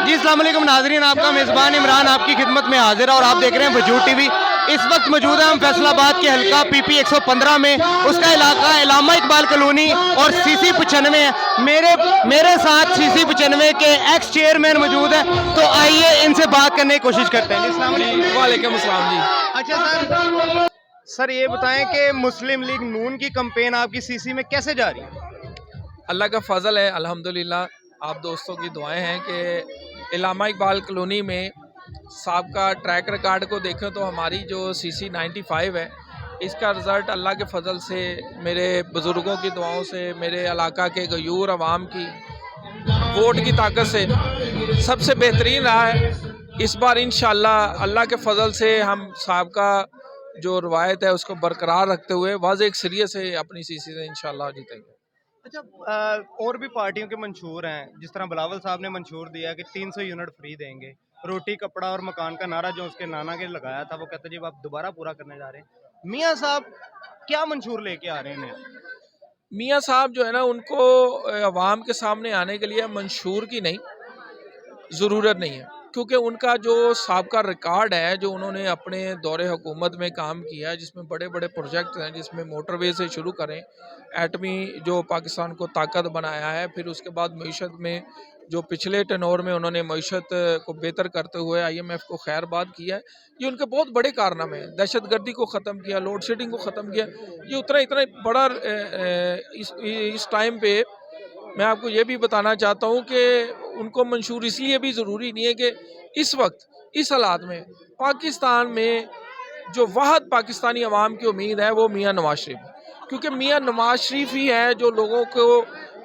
जी अस्सलाम वालेकुम नाज़रीन, आपका मेज़बान इमरान आपकी खिदमत में हाजिर है और आप देख रहे हैं वजूद टीवी। इस वक्त मौजूद है हम फैसलाबाद के हल्का PP 115 में, उसका इलाका इलामा इकबाल कॉलोनी और CC 95 है। मेरे साथ CC 95 के एक्स चेयरमैन मौजूद है, तो आइए इनसे बात करने की कोशिश करते हैं। जी वालेकुम अस्सलाम जी। अच्छा सर ये बताएं कि मुस्लिम लीग नून की कैंपेन आपकी CC में कैसे जा रही है? अल्लाह का फ़ज़ल है अल्हम्दुलिल्लाह। आप दोस्तों की दुआएं हैं कि इलामा इकबाल कॉलोनी में साहब का ट्रैक रिकॉर्ड को देखें तो हमारी जो CC 95 है, इसका रिज़ल्ट अल्लाह के फ़ज़ल से, मेरे बुज़ुर्गों की दुआओं से, मेरे इलाका के गयूर अवाम की वोट की ताकत से सबसे बेहतरीन रहा है। इस बार इंशाअल्लाह अल्लाह के फ़ज़ल से हम साहब का जो रवायत है उसको बरकरार रखते हुए वाज़ेह एक सीरियस से अपनी CC से इंशाअल्लाह जीतेंगे। अच्छा और भी पार्टियों के मंशूर हैं, जिस तरह बिलावल साहब ने मंशूर दिया कि 300 यूनिट फ्री देंगे, रोटी कपड़ा और मकान का नारा जो उसके नाना के लगाया था, वो कहते जी आप दोबारा पूरा करने जा रहे हैं। मियाँ साहब क्या मंशूर लेके आ रहे हैं? मियाँ साहब जो है ना, उनको अवाम के सामने आने के लिए मंशूर की नहीं ज़रूरत नहीं है, क्योंकि उनका जो साबका रिकॉर्ड है, जो उन्होंने अपने दौरे हुकूमत में काम किया है, जिसमें बड़े बड़े प्रोजेक्ट हैं, जिसमें मोटरवे से शुरू करें, एटमी जो पाकिस्तान को ताकत बनाया है, फिर उसके बाद मईशत में जो पिछले टेनोर में उन्होंने मईशत को बेहतर करते हुए IMF को खैरबाद किया है, ये उनके बहुत बड़े कारनामे हैं। दहशत गर्दी को ख़त्म किया, लोड शेडिंग को ख़त्म किया, ये इतना बड़ा इस टाइम पे मैं आपको ये भी बताना चाहता हूँ कि उनको मंशूर इसलिए भी ज़रूरी नहीं है कि इस वक्त इस हालात में पाकिस्तान में जो वाहद पाकिस्तानी अवाम की उम्मीद है वो मियाँ नवाज शरीफ है, क्योंकि मियाँ नवाज शरीफ ही है जो लोगों को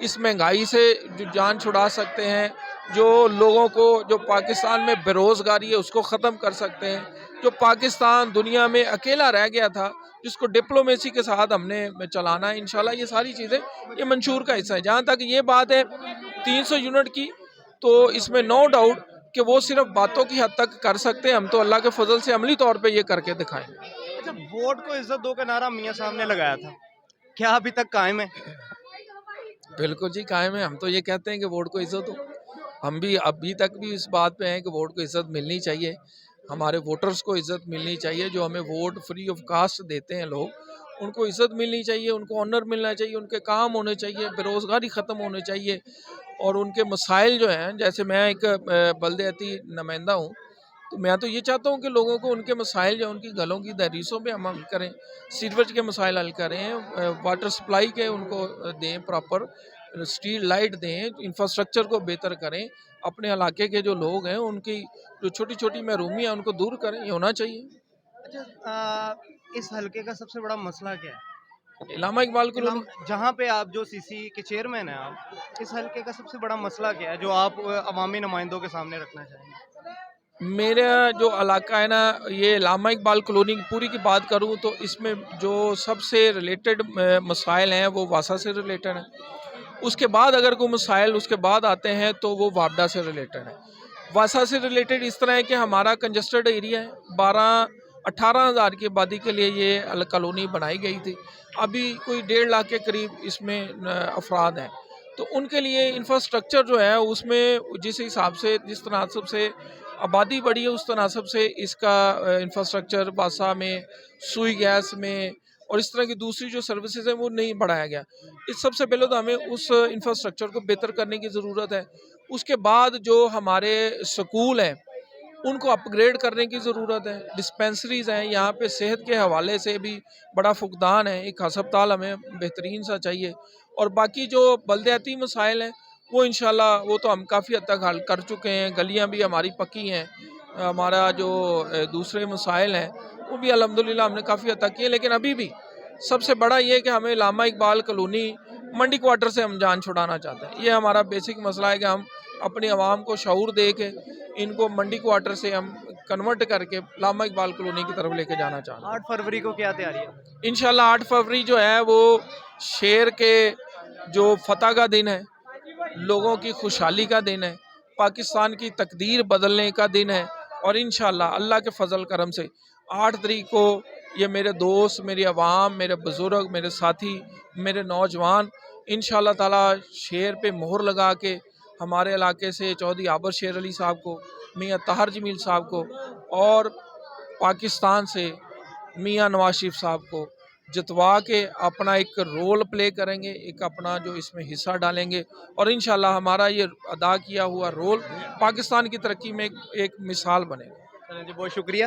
इस महंगाई से जो जान छुड़ा सकते हैं, जो लोगों को जो पाकिस्तान में बेरोज़गारी है उसको ख़त्म कर सकते हैं, जो पाकिस्तान दुनिया में अकेला रह गया था जिसको डिप्लोमेसी के साथ हमने चलाना है। इंशाल्लाह ये सारी चीज़ें ये मंशूर का हिस्सा है। जहाँ तक ये बात है 300 यूनिट की, तो इसमें नो डाउट कि वो सिर्फ बातों की हद तक कर सकते हैं, हम तो अल्लाह के फजल से अमली तौर पे ये करके दिखाएंगे। अच्छा वोट को इज्जत दो का नारा मियाँ साहब ने लगाया था, क्या अभी तक कायम है? बिल्कुल जी कायम है। हम तो ये कहते हैं कि वोट को इज्जत दो। हम भी अभी तक भी इस बात पे हैं कि वोट को इज्जत मिलनी चाहिए, हमारे वोटर्स को इज्जत मिलनी चाहिए, जो हमें वोट फ्री ऑफ कास्ट देते हैं लोग, उनको इज्जत मिलनी चाहिए, उनको ऑनर मिलना चाहिए, उनके काम होने चाहिए, बेरोज़गारी ख़त्म होने चाहिए और उनके मसाइल जो हैं, जैसे मैं एक बलदियाती नुमाइंदा हूँ, तो मैं तो ये चाहता हूँ कि लोगों को उनके मसाइल जो उनकी गलों की दहलीज़ों पे हम हल करें, सीवरेज के मसाइल हल करें, वाटर सप्लाई के उनको दें प्रॉपर, स्ट्रीट लाइट दें, इंफ्रास्ट्रक्चर को बेहतर करें, अपने इलाके के जो लोग हैं उनकी जो छोटी छोटी महरूमी है उनको दूर करें, ये होना चाहिए। अच्छा इस हलके का सबसे बड़ा मसला क्या है? इलामा इकबाल कॉलोनी जहाँ पे आप जो CC के चेयरमैन हैं, आप इस हलके का सबसे बड़ा मसला क्या है जो आप अवामी नुमाइंदों के सामने रखना चाहेंगे? मेरा जो इलाका है ना, ये इलामा इकबाल कॉलोनी की पूरी की बात करूँ तो इसमें जो सबसे रिलेटेड मसाइल हैं वो वासा से रिलेटेड हैं। उसके बाद अगर कोई मसाइल उसके बाद आते हैं तो वो वापडा से रिलेटेड है। वासा से रिलेटेड इस तरह है कि हमारा कंजस्टेड एरिया है, 18 हज़ार की आबादी के लिए ये कॉलोनी बनाई गई थी। अभी कोई 1.5 लाख के करीब इसमें अफराद हैं, तो उनके लिए इंफ्रास्ट्रक्चर जो है उसमें जिस हिसाब से जिस तनासब से आबादी बढ़ी है उस तनासब से इसका इंफ्रास्ट्रक्चर वासा में, सुई गैस में और इस तरह की दूसरी जो सर्विसेज हैं वो नहीं बढ़ाया गया। इस सबसे पहले तो हमें उस इंफ्रास्ट्रक्चर को बेहतर करने की ज़रूरत है। उसके बाद जो हमारे स्कूल हैं उनको अपग्रेड करने की ज़रूरत है। डिस्पेंसरीज़ हैं, यहाँ पे सेहत के हवाले से भी बड़ा फुकदान है, एक हस्पताल हमें बेहतरीन सा चाहिए। और बाकी जो बलदियाती मसाइल हैं वो इंशाल्लाह वो तो हम काफ़ी हद तक हल कर चुके हैं, गलियाँ भी हमारी पक्की हैं। हमारा जो दूसरे मसाइल हैं वो भी अल्हम्दुलिल्लाह हमने काफ़ी हद तक किए, लेकिन अभी भी सबसे बड़ा ये है कि हमें इलामा इकबाल कॉलोनी मंडी क्वार्टर से हम जान छुड़ाना चाहते हैं। ये हमारा बेसिक मसला है कि हम अपनी आवाम को शऊर दे के इनको मंडी क्वार्टर से हम कन्वर्ट करके इलामा इकबाल कॉलोनी की तरफ लेके जाना चाहते हैं। 8 फरवरी को क्या तैयारी है? इंशाल्लाह 8 फरवरी जो है वो शेर के जो फतह का दिन है, लोगों की खुशहाली का दिन है, पाकिस्तान की तकदीर बदलने का दिन है और इंशाल्लाह अल्लाह के फजल करम से 8 तारीख को ये मेरे दोस्त, मेरी आवाम, मेरे बुज़ुर्ग, मेरे साथी, मेरे नौजवान इंशाल्लाह ताला शेर पे मोहर लगा के ہمارے علاقے سے چودھری عابر شیر علی صاحب کو، میاں طاہر جمیل صاحب کو، اور پاکستان سے میاں نواز شریف صاحب کو جتوا کے اپنا ایک رول پلے کریں گے، ایک اپنا جو اس میں حصہ ڈالیں گے، اور انشاءاللہ ہمارا یہ ادا کیا ہوا رول پاکستان کی ترقی میں ایک مثال بنے گا۔ جی بہت شکریہ۔